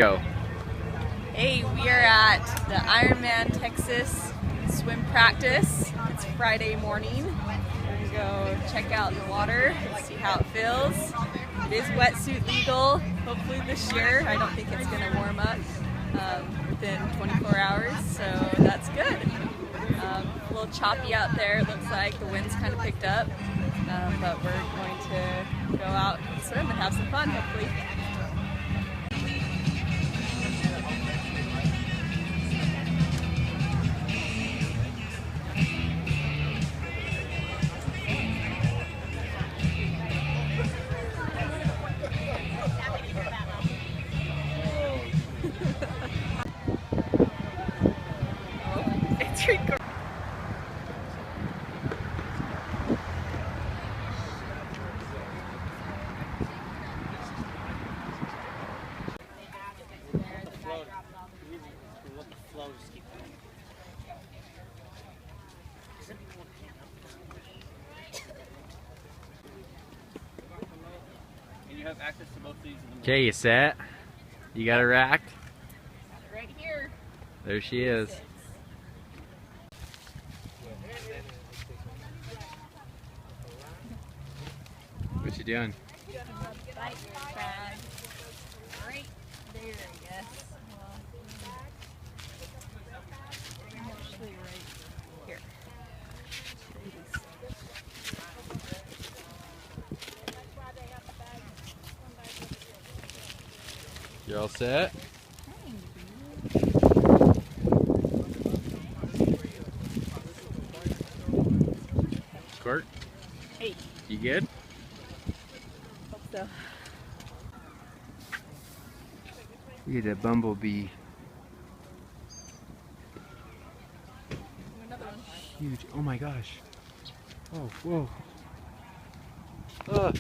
Go. Hey, we are at the Ironman Texas swim practice. It's Friday morning. We're gonna go check out the water and see how it feels. It is wetsuit legal, hopefully this year. I don't think it's gonna warm up within 24 hours, so that's good. A little choppy out there, it looks like the wind's kind of picked up, but we're going to go out and swim and have some fun, hopefully. It's recording. And you have access to both these in the morning. Okay, you set? You got her racked? Right here. There she is. What you doing? Bike bag. Right there, I guess. Well, actually right here. You're all set? Squirt? Hey. You good? Hope so. Look at that bumblebee. Another one. Huge. Oh my gosh. Oh, whoa. Ugh.